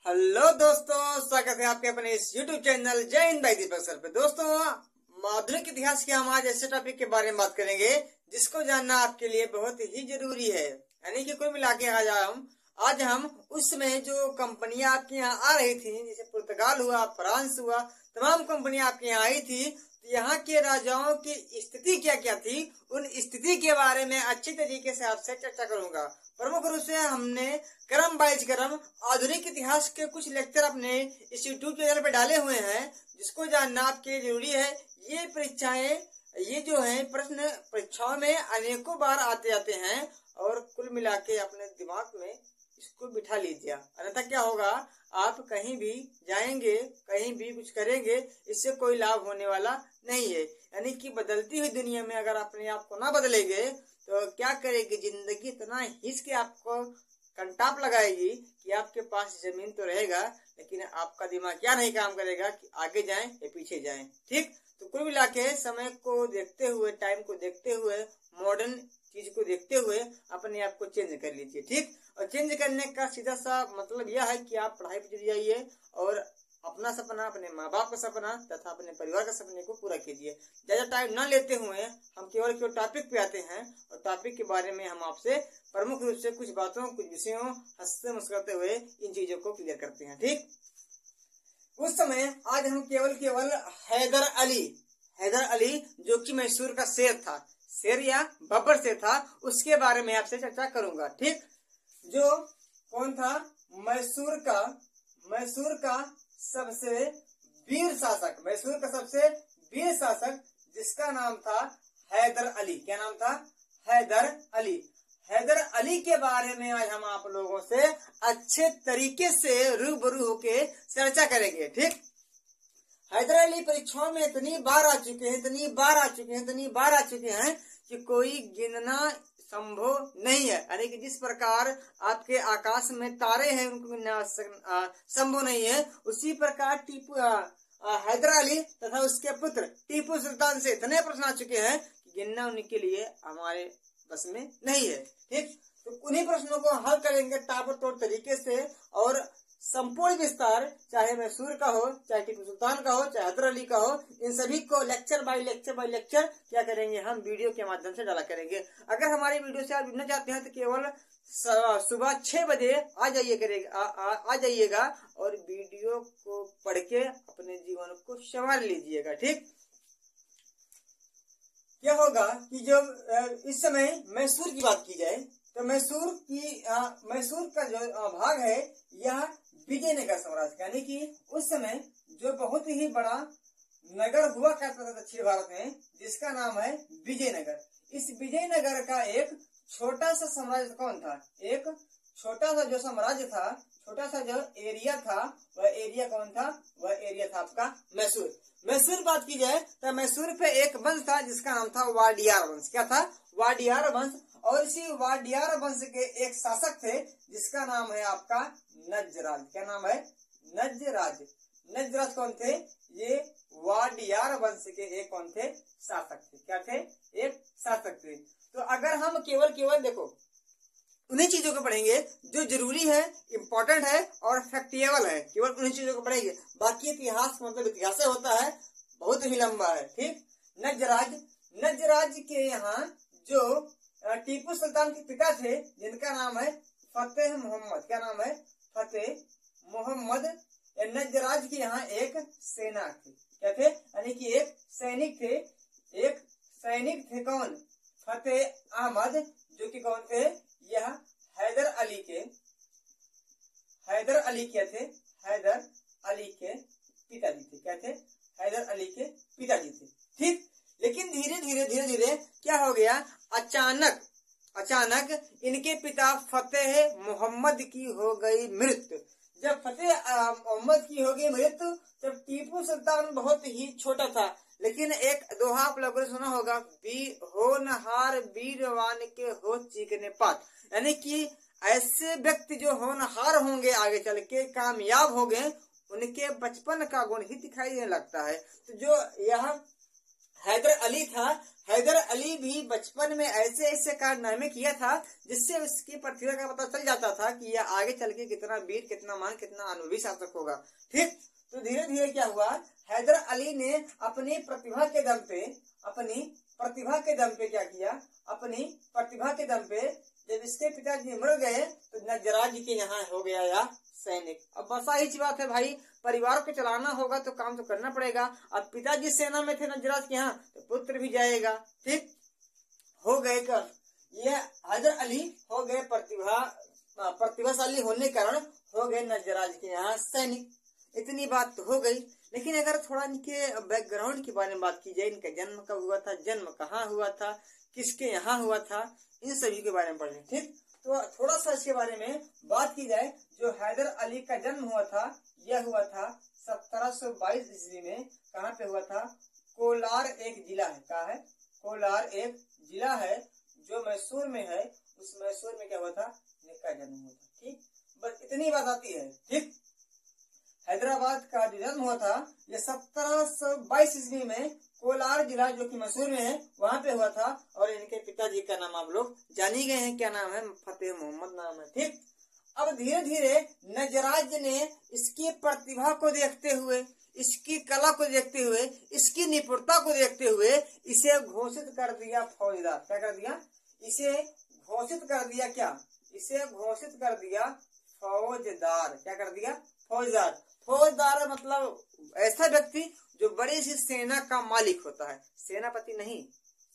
Hello दोस्तों, स्वागत है आपके अपने इस YouTube चैनल जय हिंद भाई दीपक सर पे। दोस्तों, आधुनिक इतिहास के हम आज ऐसे टॉपिक के बारे में बात करेंगे जिसको जानना आपके लिए बहुत ही जरूरी है। यानी कि कुल मिला के आज हम उस समय जो कंपनियां आपके यहाँ आ रही थी, जैसे पुर्तगाल हुआ, फ्रांस हुआ, तमाम कंपनियां आपके यहाँ आई थी, तो यहाँ के राजाओं की स्थिति क्या क्या थी, उन स्थिति के बारे में अच्छी तरीके से आपसे चर्चा करूंगा। प्रमुख रूप से हमने क्रम बाइज क्रम आधुनिक इतिहास के कुछ लेक्चर अपने इस यूट्यूब चैनल पे डाले हुए हैं, जिसको जानना आपके जरूरी है। ये परीक्षाएं, ये जो है प्रश्न परीक्षाओं में अनेकों बार आते जाते हैं और कुल मिला के अपने दिमाग में इसको बिठा लीजिए, अन्यथा क्या होगा, आप कहीं भी जाएंगे, कहीं भी कुछ करेंगे, इससे कोई लाभ होने वाला नहीं है। यानी कि बदलती हुई दुनिया में अगर अपने आप को ना बदलेंगे तो क्या करेगी जिंदगी, इतना हिच के आपको कंटाप लगाएगी कि आपके पास जमीन तो रहेगा लेकिन आपका दिमाग क्या नहीं काम करेगा कि आगे जाएं या पीछे जाएं। ठीक, तो कुल मिला के समय को देखते हुए, टाइम को देखते हुए, मॉडर्न चीज को देखते हुए अपने आप को चेंज कर लीजिए। ठीक, और चेंज करने का सीधा सा मतलब यह है कि आप पढ़ाई पर जुट जाइए और अपना सपना, अपने माँ बाप का सपना तथा अपने परिवार का सपने को पूरा कीजिए। ज्यादा टाइम न लेते हुए हम केवल टॉपिक पे आते हैं और टॉपिक के बारे में हम आपसे प्रमुख रूप से कुछ बातों, कुछ विषयों हंसते मुस्कुराते हुए इन चीजों को क्लियर करते हैं। ठीक, उस समय आज हम केवल हैदर अली जो कि मैसूर का शेर या बब्बर शेर था, उसके बारे में आपसे चर्चा करूंगा। ठीक, जो कौन था, मैसूर का सबसे वीर शासक जिसका नाम था हैदर अली। क्या नाम था? हैदर अली के बारे में आज हम आप लोगों से अच्छे तरीके से रूबरू होके चर्चा करेंगे। ठीक, हैदर अली परीक्षाओं में इतनी बार आ चुके हैं कि कोई गिनना संभव नहीं है। यानी कि जिस प्रकार आपके आकाश में तारे हैं उनको गिनना संभव नहीं है, उसी प्रकार हैदर अली तथा उसके पुत्र टीपू सुल्तान से इतने प्रश्न आ चुके हैं कि गिनना उनके लिए हमारे बस में नहीं है। ठीक, तो उन्हीं प्रश्नों को हल करेंगे ताबड़तोड़ तरीके से और संपूर्ण विस्तार, चाहे मैसूर का हो, चाहे टीपू सुल्तान का हो, चाहे हैदर अली का हो, इन सभी को लेक्चर बाय लेक्चर क्या करेंगे, हम वीडियो के माध्यम से डाला करेंगे। अगर हमारी वीडियो से आप जुड़ना चाहते हैं तो केवल सुबह 6 बजे आ जाइएगा और वीडियो को पढ़ के अपने जीवन को संवार लीजिएगा। ठीक, क्या होगा कि जब इस समय मैसूर की बात की जाए तो मैसूर का जो भाग है यह विजयनगर साम्राज्य, यानी कि उस समय जो बहुत ही बड़ा नगर हुआ करता था दक्षिण भारत में, जिसका नाम है विजयनगर। इस विजयनगर का एक छोटा सा साम्राज्य कौन था? एक छोटा सा जो साम्राज्य था, छोटा सा जो एरिया था, वह एरिया कौन था? वह एरिया था आपका मैसूर बात की जाए तो मैसूर पे एक वंश था जिसका नाम था वाडियार वंश। क्या था? वाडियार वंश। और इसी वाडियार वंश के एक शासक थे जिसका नाम है आपका नजराज। क्या नाम है? नजराज कौन थे? ये वाडियार वंश के एक कौन थे? शासक थे। क्या थे? एक शासक थे। तो अगर हम केवल देखो उन्हीं चीजों को पढ़ेंगे जो जरूरी है, इम्पोर्टेंट है और फैक्टेबल है, केवल उन्हीं चीजों को पढ़ेंगे। बाकी इतिहास मतलब इतिहास होता है, बहुत ही लंबा है। ठीक, नजराज के यहाँ जो टीपू सुल्तान के पिता थे जिनका नाम है फतेह मोहम्मद। क्या नाम है? फतेह मोहम्मद। नजराज के यहाँ एक सेना थी। क्या थे? यानी कि एक सैनिक थे कौन? फतेह अहमद, जो कि कौन थे? यह हैदर अली के पिताजी थे। क्या थे? हैदर अली के पिताजी थे। ठीक, लेकिन धीरे क्या हो गया, अचानक इनके पिता फतेह मोहम्मद की हो गई मृत्यु। जब फतेह मोहम्मद की हो गई मृत्यु तब टीपू सुल्तान बहुत ही छोटा था, लेकिन एक दोहा आप लोगों ने सुना होगा, होनहार वीरवान के हो चीकने पात। यानी कि ऐसे व्यक्ति जो होनहार होंगे, आगे चल के कामयाब होंगे, उनके बचपन का गुण ही दिखाई देने लगता है। तो जो यह हैदर अली था। हैदर अली भी बचपन में ऐसे ऐसे कारनामे किया था जिससे उसकी प्रतिभा का पता चल जाता था कि यह आगे चल के कितना वीर, कितना मान, कितना अनुभवी शासक होगा। ठीक, तो धीरे धीरे क्या हुआ, हैदर अली ने अपनी प्रतिभा के दम पे क्या किया, अपनी प्रतिभा के दम पे जब इसके पिताजी मर गए तो नजराज के यहाँ हो गया या सैनिक। अब बस ही बात है भाई, परिवार को चलाना होगा तो काम तो करना पड़ेगा। अब पिताजी सेना में थे नजराज के यहाँ तो पुत्र भी जाएगा। ठीक, हो गए कर ये हैदर अली हो गए प्रतिभाशाली होने कारण हो गए नजराज के यहाँ सैनिक। इतनी बात तो हो गई, लेकिन अगर थोड़ा इनके बैकग्राउंड के बारे में बात की जाए, इनका जन्म कब हुआ था, जन्म कहाँ हुआ था, किसके यहाँ हुआ था, इन सभी के बारे में पढ़ें। ठीक, तो थोड़ा सा इसके बारे में बात की जाए। जो हैदर अली का जन्म हुआ था यह हुआ था 1722 ईस्वी में। कहाँ पे हुआ था, कोलार एक जिला है। कहाँ है, कोलार एक जिला है जो मैसूर में है। उस मैसूर में क्या हुआ था, इनका जन्म हुआ था। ठीक, बस इतनी बात आती है। ठीक, हैदराबाद का जो जन्म हुआ था यह 1722 ईस्वी में कोलार जिला जो कि मैसूर में है वहां पे हुआ था। और इनके पिताजी का नाम आप लोग जान ही गए हैं, क्या नाम है, फतेह मोहम्मद नाम है। ठीक, अब धीरे धीरे नजराज ने इसकी प्रतिभा को देखते हुए, इसकी कला को देखते हुए, इसकी निपुणता को देखते हुए इसे घोषित कर दिया फौजदार। क्या कर दिया, इसे घोषित कर दिया, क्या, इसे घोषित कर दिया फौजदार। क्या कर दिया, फौजदार। फौजदार मतलब ऐसा व्यक्ति जो बड़ी सी सेना का मालिक होता है, सेनापति नहीं,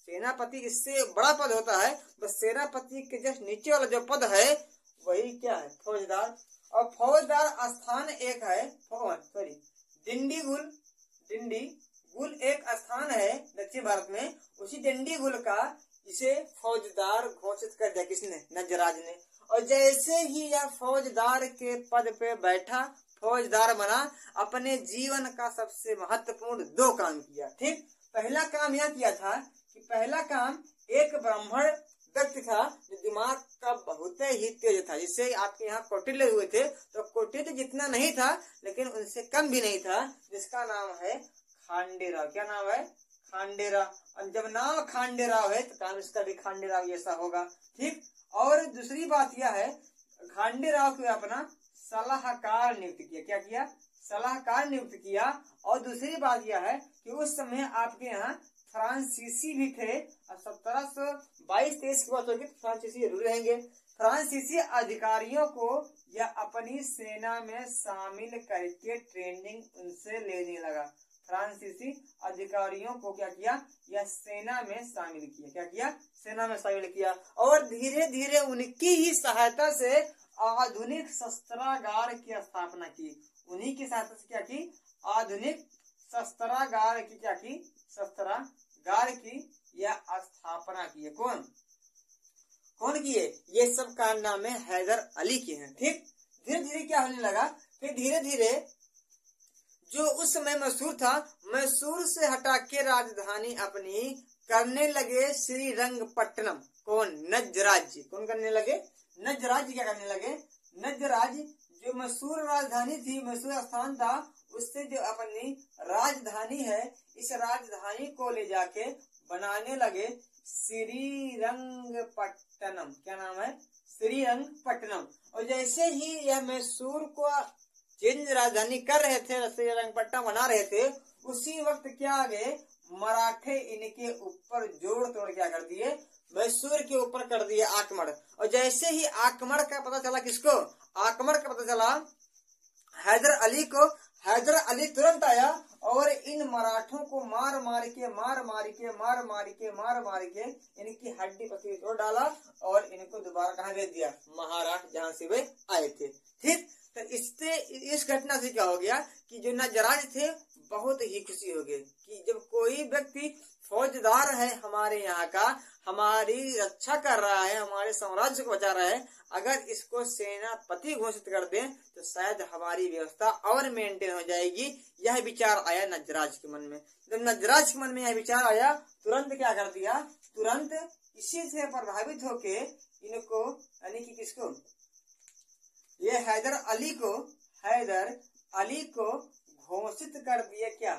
सेनापति इससे बड़ा पद होता है, बस सेनापति के जस्ट नीचे वाला जो पद है वही क्या है, फौजदार। और फौजदार स्थान एक है, डिंडीगुल एक स्थान है दक्षिण भारत में। उसी डिंडीगुल का इसे फौजदार घोषित कर दिया, किसने, नजराज ने। और जैसे ही यह फौजदार के पद पे बैठा, फौजदार बना, अपने जीवन का सबसे महत्वपूर्ण 2 काम किया। ठीक, पहला काम यह किया था कि पहला काम, एक ब्राह्मण व्यक्ति था जो दिमाग का बहुत ही तेज था, जिससे आपके यहाँ कौटिल्य हुए थे तो कौटिल्य जितना नहीं था लेकिन उनसे कम भी नहीं था, जिसका नाम है खांडेराव। क्या नाम है, खांडेराव। और जब नाम खांडेराव है तो काम इसका भी खांडेराव जैसा होगा। ठीक, और दूसरी बात यह है, खांडेराव को अपना सलाहकार नियुक्त किया। क्या किया, सलाहकार नियुक्त किया। और दूसरी बात यह है कि उस समय आपके यहाँ फ्रांसीसी भी थे। अब 1722-23 की बात होगी तो फ्रांसीसी जरूर रहेंगे। फ्रांसीसी अधिकारियों को यह अपनी सेना में शामिल करके ट्रेनिंग उनसे लेने लगा। फ्रांसीसी अधिकारियों को क्या किया, यह सेना में शामिल किया। क्या किया, सेना में शामिल किया। और धीरे धीरे उनकी ही सहायता से आधुनिक शस्त्रागार की स्थापना की। उन्हीं की सहायता से क्या की, आधुनिक शस्त्रागार की क्या की, शस्त्रागार की यह स्थापना की है। कौन किए, ये सब कारनामे हैदर अली के हैं। ठीक, धीरे धीरे क्या होने लगा, फिर धीरे धीरे जो उस समय मैसूर था, मैसूर से हटा के राजधानी अपनी करने लगे श्रीरंगपट्टनम। कौन, नजराज। कौन करने लगे, नजराज। क्या करने लगे, नजराज। जो मैसूर राजधानी थी, मैसूर स्थान था, उससे जो अपनी राजधानी है, इस राजधानी को ले जाके बनाने लगे श्रीरंगपट्टनम। क्या नाम है, श्रीरंगपट्टनम। और जैसे ही यह मैसूर को चेंज राजधानी कर रहे थे, श्रीरंगपट्टनम बना रहे थे, उसी वक्त क्या आ गए, मराठे इनके ऊपर जोड़ तोड़ क्या कर दिए, मैसूर के ऊपर कर दिए आक्रमण। और जैसे ही आक्रमण का पता चला, किसको, आक्रमण का पता चला हैदर अली को, हैदर अली तुरंत आया और इन मराठों को मार मार के इनकी हड्डी पसली तोड़ डाला और इनको दोबारा कहाँ भेज दिया, महाराष्ट्र, जहाँ से वे आए थे। ठीक, तो इससे, इस घटना से क्या हो गया कि जो नजराज थे बहुत ही खुशी हो गए कि जब कोई व्यक्ति फौजदार है हमारे यहाँ का, हमारी रक्षा कर रहा है, हमारे साम्राज्य को बचा रहा है, अगर इसको सेनापति घोषित कर दें तो शायद हमारी व्यवस्था और मेंटेन हो जाएगी। यह विचार आया नजराज के मन में। जब नजराज के मन में यह विचार आया, तुरंत क्या कर दिया, तुरंत इसी से प्रभावित होके इनको, यानी कि किसको, ये हैदर अली को घोषित कर दिया क्या,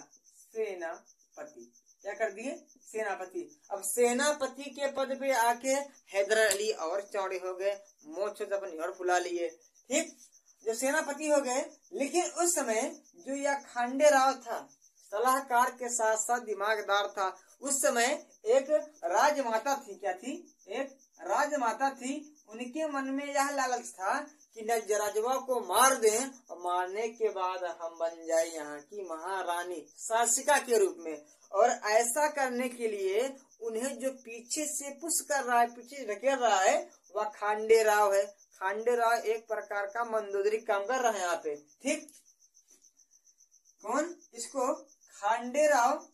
सेनापति। क्या कर दिए, सेनापति। अब सेनापति के पद पे आके हैदर अली और चौड़े हो गए, मोछ अपनी और फुला लिए, ठीक, जो सेनापति हो गए। लेकिन उस समय जो यह खांडे राव था, सलाहकार के साथ साथ दिमागदार था। उस समय एक राजमाता थी, क्या थी, एक राजमाता थी। उनके मन में यह लालच था कि नजराजवा को मार दें और मारने के बाद हम बन जाए यहाँ की महारानी, शासिका के रूप में। और ऐसा करने के लिए उन्हें जो पीछे से पुश कर रहा है, पीछे ढकेल रहा है, वह खांडे राव है। खांडे राव एक प्रकार का मंदोदरी काम कर रहा है यहाँ पे, ठीक। कौन, इसको खांडे राव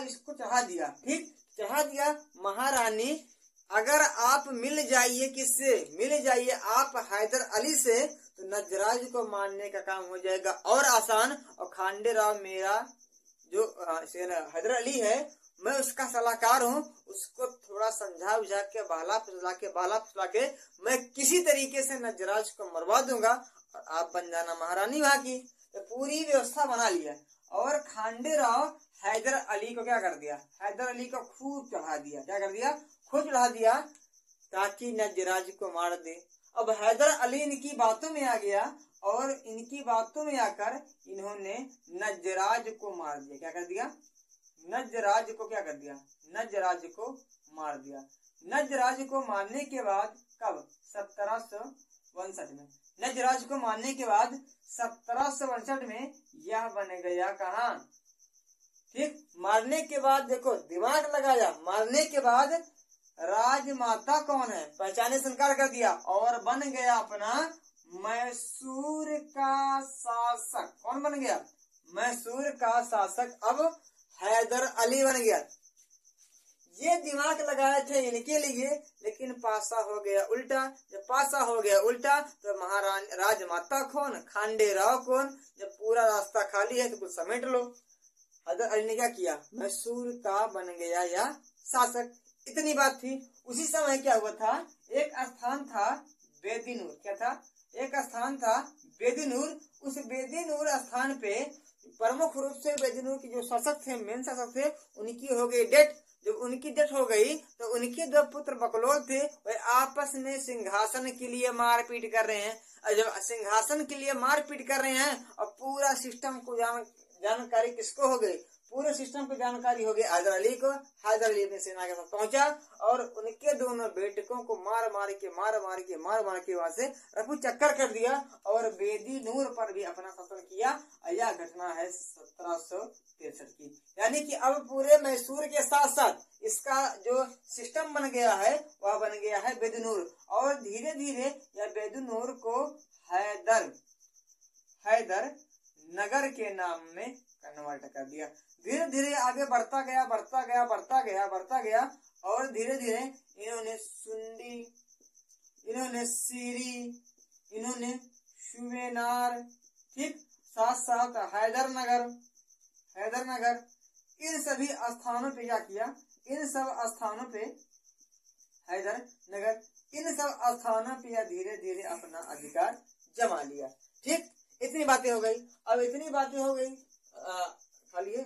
इसको चढ़ा दिया, ठीक, चढ़ा दिया महारानी। अगर आप मिल जाइए, किससे मिल जाइए, आप हैदर अली से, तो नजराज को मारने का काम हो जाएगा और आसान। और खांडे राव मेरा जो हैदर अली है, मैं उसका सलाहकार हूँ, उसको थोड़ा समझा बुझा के बाला फुसला के मैं किसी तरीके से नजराज को मरवा दूंगा और आप बन जाना महारानी वहां की। तो पूरी व्यवस्था बना लिया। और खांडे राव हैदर अली को क्या कर दिया, हैदर अली को खूब चढ़ा दिया। क्या कर दिया, खूब चढ़ा दिया ताकि नजराज को मार दे। अब हैदर अली इनकी बातों में आ गया और इनकी बातों में आकर इन्होंने नजराज को मार दिया। क्या कर दिया, नजराज को क्या कर दिया, नजराज को मार दिया। नजराज को मारने के बाद कब, 1762 में, नजराज को मारने के बाद 1762 में यह बन गया कहाँ, ठीक। मारने के बाद देखो दिमाग लगाया, मारने के बाद राजमाता कौन है पहचाने से इनकार कर दिया और बन गया अपना मैसूर का शासक। कौन बन गया, मैसूर का शासक। अब हैदर अली बन गया। ये दिमाग लगाए थे इनके लिए, लेकिन पासा हो गया उल्टा। जब पासा हो गया उल्टा तो महारानी राजमाता कौन, खांडे राव कौन। जब पूरा रास्ता खाली है तो कुछ समेट लो। हैदर अली ने क्या किया, मैसूर का बन गया या शासक। इतनी बात थी। उसी समय क्या हुआ था, एक स्थान था बेदीनूर। क्या था, एक स्थान था बेदीनूर। उस बेदीनूर स्थान पे प्रमुख रूप से बेदीनूर के जो शासक थे, मेन शासक थे, उनकी हो गई डेथ। जब उनकी डेथ हो गई तो उनके दो पुत्र बकलोल थे, वे आपस में सिंहासन के लिए मारपीट कर रहे हैं। और जब सिंहासन के लिए मारपीट कर रहे हैं और पूरा सिस्टम को जानकारी किसको हो गई, पूरे सिस्टम की जानकारी हो गई हैदर अली को। हैदर अली अपनी सेना के साथ पहुंचा और उनके दोनों बेटकों को मार मार के वहां से रफू चक्कर कर दिया और बेदीनूर पर भी अपना शासन किया। यह घटना है 1763 की। यानी कि अब पूरे मैसूर के साथ साथ इसका जो सिस्टम बन गया है वह बन गया है बेदीनूर। और धीरे धीरे यह बेदीनूर को हैदर नगर के नाम में कन्वर्ट कर दिया। धीरे धीरे आगे बढ़ता गया और धीरे धीरे इन्होंने सुंडी, इन्होंने सीरी, इन्होंने शुवेनार, ठीक, साथ साथ हैदर नगर, इन सभी स्थानों पे क्या किया, इन सब स्थानों पे हैदर नगर, इन सब स्थानों पे धीरे धीरे अपना अधिकार जमा लिया। ठीक, इतनी बातें हो गई। अब इतनी बातें हो गई, खाली है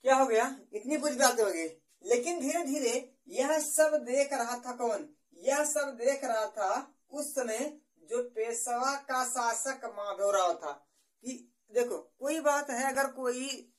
क्या हो गया, इतनी कुछ बातें हो गई। लेकिन धीरे धीरे यह सब देख रहा था कौन, यह सब देख रहा था उस समय जो पेशवा का शासक माधवराव था। कि देखो कोई बात है, अगर कोई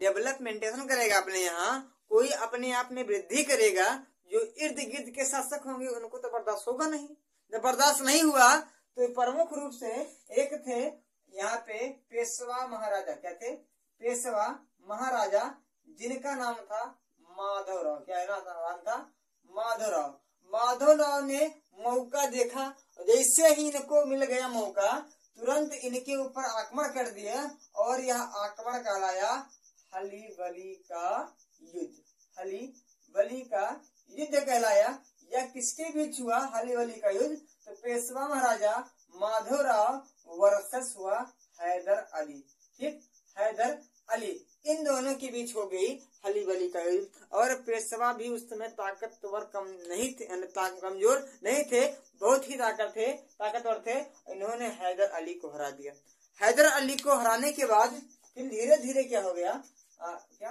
डेवलपमेंटेशन करेगा अपने यहाँ, कोई अपने आप में वृद्धि करेगा, जो इर्द गिर्द के शासक होंगे उनको तो बर्दाश्त होगा नहीं। जब बर्दाश्त नहीं हुआ तो प्रमुख रूप से एक थे यहाँ पे पेशवा महाराजा। क्या थे, पेशवा महाराजा, जिनका नाम था माधवराव। क्या है नाम था, माधवराव। माधवराव ने मौका देखा, जैसे ही इनको मिल गया मौका तुरंत इनके ऊपर आक्रमण कर दिया और यह आक्रमण कहलाया हलीबली का युद्ध। हलीबली का युद्ध कहलाया। यह किसके बीच हुआ, हलीबली का युद्ध? तो पेशवा महाराजा माधवराव वर्सेस हुआ हैदर अली। ठीक, हैदर अली। इन दोनों के बीच हो गई हली बली का युद्ध। और पेशवा भी उस समय ताकतवर कम नहीं थे, कमजोर नहीं थे, बहुत ही ताकतवर थे। इन्होंने हैदर अली को हरा दिया। हैदर अली को हराने के बाद फिर धीरे धीरे क्या हो गया, क्या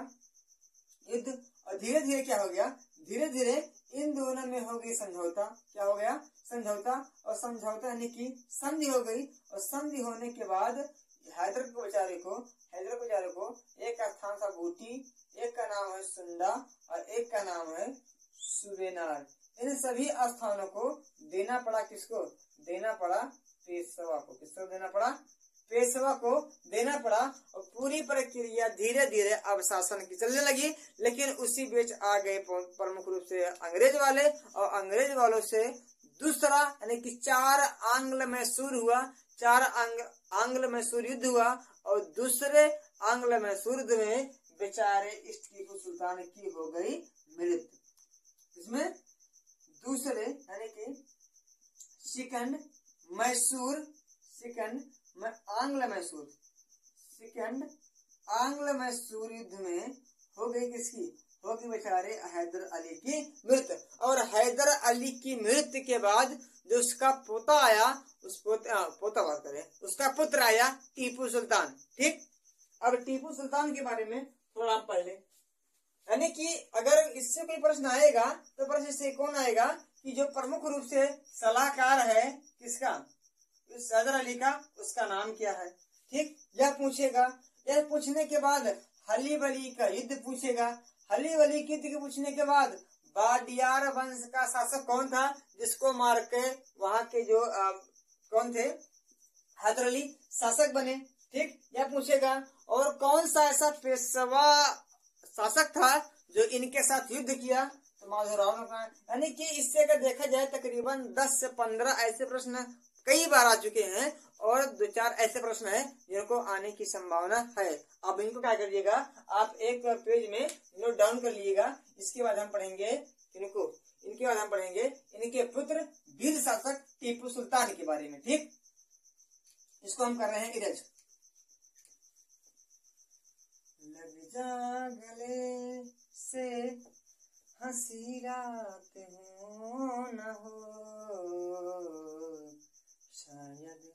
युद्ध, और धीरे धीरे क्या हो गया, धीरे धीरे इन दोनों में हो गई समझौता। क्या हो गया, समझौता। और समझौता यानी कि संधि हो गई। और संधि होने के बाद हैदर बेचारे को एक स्थान था बूटी, एक का नाम है सुंडा और एक का नाम है सुबेनार। इन सभी स्थानों को देना पड़ा किसको, देना पड़ा पेशवा को। किसको देना पड़ा, पेशवा को देना पड़ा। और पूरी प्रक्रिया धीरे धीरे अब शासन की चलने लगी। लेकिन उसी बीच आ गए प्रमुख रूप से अंग्रेज वाले, और अंग्रेज वालों से दूसरा यानी कि 4 आंग्ल मैसूर हुआ, 4 आंग्ल मैसूर युद्ध हुआ। और दूसरे आंग्ल मैसूर युद्ध में बेचारे इस टीपू सुल्तान की हो गई मृत्यु। इसमें दूसरे यानी कि सेकंड आंग्ल मैसूर युद्ध में हो गई किसकी, हो गई बेचारे हैदर अली की मृत्यु। और हैदर अली की मृत्यु के बाद जो उसका पोता आया, उसका पुत्र आया टीपू सुल्तान। ठीक, अब टीपू सुल्तान के बारे में थोड़ा आप पढ़ लें। यानी कि अगर इससे कोई प्रश्न आएगा तो प्रश्न से कौन आएगा कि जो प्रमुख रूप से सलाहकार है किसका, उस हैदर अली का, उसका नाम क्या है। ठीक, यह पूछेगा। यह पूछने के बाद हली बली का युद्ध पूछेगा। हली बली के युद्ध के पूछने के बाद बाडियार वंश का शासक कौन था, जिसको मार के वहां के जो कौन थे, हैदर अली शासक बने। ठीक, यह पूछेगा। और कौन सा ऐसा पेशवा शासक था जो इनके साथ युद्ध किया, तो माधवराव ने। यानी कि इससे अगर देखा जाए तकरीबन 10 से 15 ऐसे प्रश्न कई बार आ चुके हैं, और 2-4 ऐसे प्रश्न हैं जिनको आने की संभावना है। अब इनको क्या करिएगा, आप एक पेज में नोट डाउन कर लीजिएगा। इसके बाद हम पढ़ेंगे इनके पुत्र वीर शासक टीपू सुल्तान के बारे में। ठीक, इसको हम कर रहे हैं इरेज। लग जा गले से हंसी रात हो न हो, शायद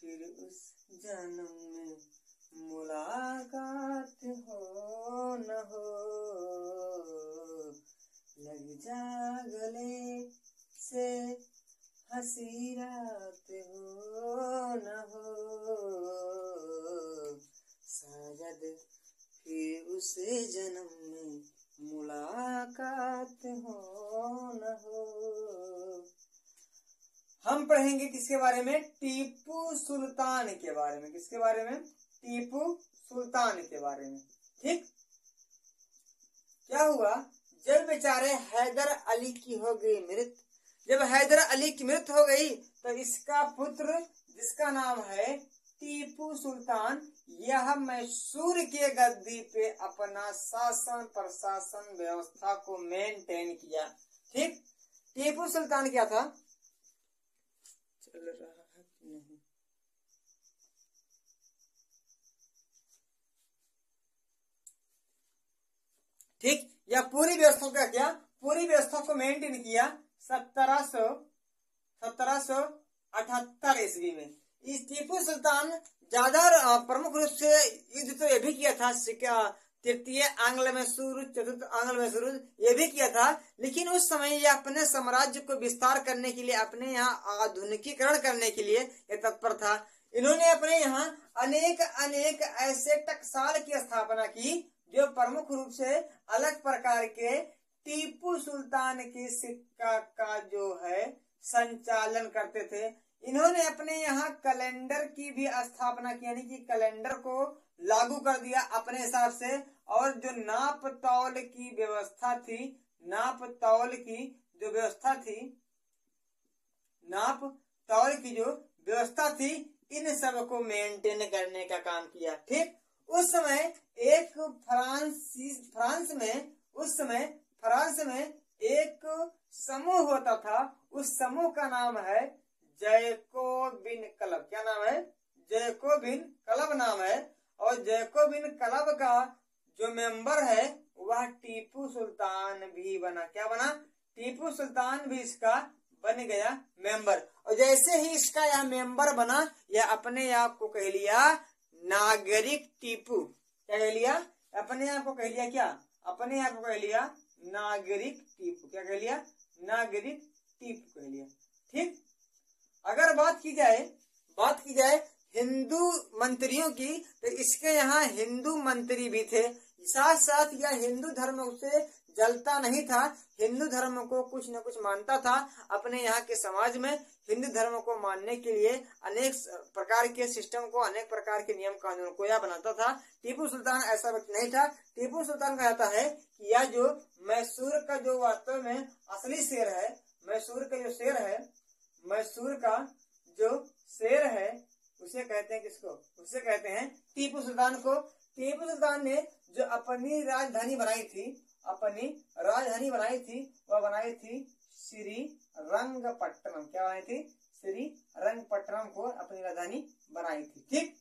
फिर उस जन्म में मुलाकात हो न हो। लग जा गले से हंसी रात हो न हो, शायद फिर उस जन्म में मुलाकात हो न हो। हम पढ़ेंगे किसके बारे में, टीपू सुल्तान के बारे में। किसके बारे में, टीपू सुल्तान के बारे में। ठीक, क्या हुआ, जब बेचारे हैदर अली की हो गई मृत्यु, जब हैदर अली की मृत्यु हो गई तो इसका पुत्र जिसका नाम है टीपू सुल्तान, यह मैसूर के गद्दी पे अपना शासन प्रशासन व्यवस्था को मेंटेन किया। ठीक, टीपू सुल्तान क्या था, चल रहा है नहीं, ठीक, या पूरी व्यवस्था का क्या, पूरी व्यवस्था को मेंटेन किया 1778 ईस्वी में। इस टीपू सुल्तान ज्यादा प्रमुख रूप से युद्ध तो ये भी किया था, तृतीय आंग्ल मैसूर, चतुर्थ आंग्ल मैसूर ये भी किया था। लेकिन उस समय ये अपने साम्राज्य को विस्तार करने के लिए, अपने यहाँ आधुनिकीकरण करने के लिए ये तत्पर था। इन्होंने अपने यहाँ अनेक ऐसे टकसाल की स्थापना की जो प्रमुख रूप से अलग प्रकार के टीपू सुल्तान के सिक्का का जो है संचालन करते थे। इन्होंने अपने यहाँ कैलेंडर की भी स्थापना की, यानी कि कैलेंडर को लागू कर दिया अपने हिसाब से। और जो नाप तौल की व्यवस्था थी, नाप तौल की जो व्यवस्था थी, इन सब को मेंटेन करने का काम किया। ठीक, उस समय फ्रांस में एक समूह होता था। उस समूह का नाम है जैकोबिन क्लब। क्या नाम है, जैकोबिन क्लब नाम है। और जैकोबिन क्लब का जो मेंबर है वह टीपू सुल्तान भी बना। क्या बना? टीपू सुल्तान भी इसका बन गया मेंबर। और जैसे ही इसका यह मेंबर बना, यह अपने आप को कह लिया नागरिक टीपू। क्या कह लिया? अपने आप को कह लिया क्या? अपने आप को कह लिया नागरिक टीपू। क्या कह लिया? नागरिक टीपू कह लिया। ठीक। अगर बात की जाए हिंदू मंत्रियों की, तो इसके यहाँ हिंदू मंत्री भी थे। साथ साथ यह हिंदू धर्म उसे जलता नहीं था, हिंदू धर्म को कुछ न कुछ मानता था। अपने यहाँ के समाज में हिंदू धर्म को मानने के लिए अनेक प्रकार के सिस्टम को, अनेक प्रकार के नियम कानून को यह बनाता था। टीपू सुल्तान ऐसा व्यक्ति नहीं था। टीपू सुल्तान कहता है कि यह जो मैसूर का जो वास्तव में असली शेर है, मैसूर का जो शेर है, मैसूर का जो शेर है, उसे कहते हैं किसको? उसे कहते हैं टीपू सुल्तान को। टीपू सुल्तान ने जो अपनी राजधानी बनाई थी, वह बनाई थी श्रीरंगपट्टनम। क्या बनाई थी? श्रीरंगपट्टनम को अपनी राजधानी बनाई थी। ठीक।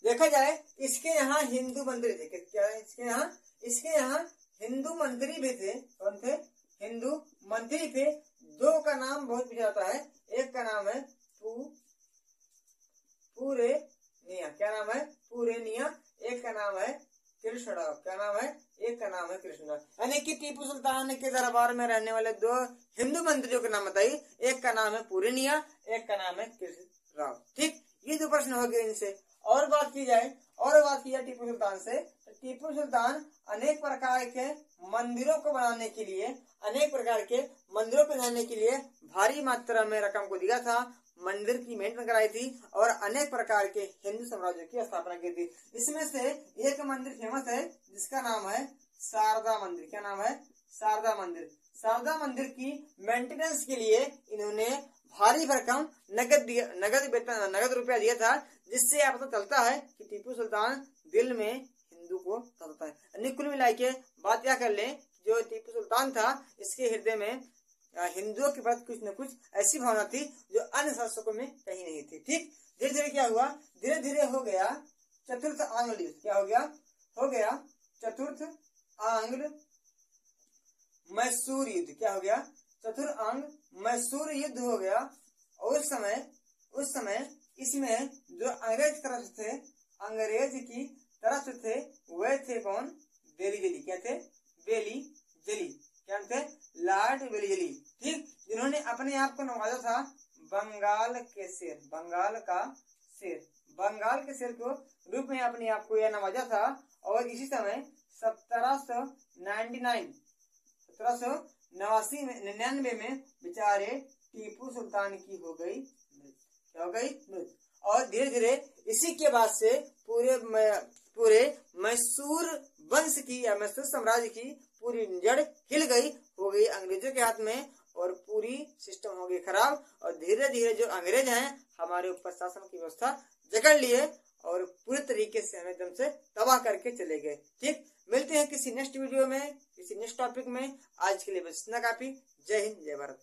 देखा जाए इसके यहाँ हिंदू मंत्री थे। क्या इसके यहाँ हिंदू मंत्री भी थे। कौन थे? हिंदू मंत्री थे। दो का नाम बहुत पूछा जाता है। एक का नाम है पूरेनिया। क्या नाम है? पूरेनिया। एक का नाम है कृष्णराव। क्या नाम है? एक का नाम है कृष्णराव। यानी कि टीपू सुल्तान के दरबार में रहने वाले दो हिंदू मंत्रियों के नाम बताइए। एक का नाम है पूरेनिया, एक का नाम है कृष्णराव। ठीक। ये दो प्रश्न हो गए इनसे। और बात की जाए टीपू सुल्तान से, तो टीपू सुल्तान अनेक प्रकार के मंदिरों को बनाने के लिए भारी मात्रा में रकम को दिया था। मंदिर की मेंटेन कराई थी और अनेक प्रकार के हिंदू साम्राज्य की स्थापना की थी। इसमें से एक मंदिर फेमस है जिसका नाम है शारदा मंदिर। क्या नाम है? शारदा मंदिर। शारदा मंदिर की मेंटेनेंस के लिए इन्होंने भारी भरकम नगद रुपया दिया था, जिससे आप पता चलता है कि टीपू सुल्तान दिल में हिंदू को चाहता है। कुल मिला के बात क्या कर ले, जो टीपू सुल्तान था इसके हृदय में हिंदुओं के प्रति कुछ न कुछ ऐसी भावना थी जो अन्य शासकों में कहीं नहीं थी। ठीक। धीरे धीरे क्या हुआ? धीरे धीरे हो गया चतुर्थ आंग्ल युद्ध। क्या हो गया? चतुर्थ आंग्ल मैसूर युद्ध। क्या हो गया? चतुर्थ आंग्ल मैसूर युद्ध हो गया। और उस समय इसमें जो अंग्रेज की तरफ थे वे थे कौन? बेलीजली। क्या थे? बेलीजली। क्या थे? लॉर्ड बेलीजली। ठीक। जिन्होंने अपने आप को नवाजा था बंगाल के शेर को रूप में अपने आप को यह नवाजा था। और इसी समय 1799 में बेचारे टीपू सुल्तान की हो गई मृत्यु। और धीरे धीरे इसी के बाद से पूरे मैसूर वंश की या मैसूर साम्राज्य की पूरी जड़ हिल गई, हो गई अंग्रेजों के हाथ में और पूरी सिस्टम हो गई खराब। और धीरे धीरे जो अंग्रेज हैं हमारे ऊपर शासन की व्यवस्था जकड़ लिए और पूरी तरीके से हमें एकदम से तबाह करके चले गए। ठीक। मिलते हैं किसी नेक्स्ट वीडियो में, किसी नेक्स्ट टॉपिक में। आज के लिए बस इतना काफी। जय हिंद, जय भारत।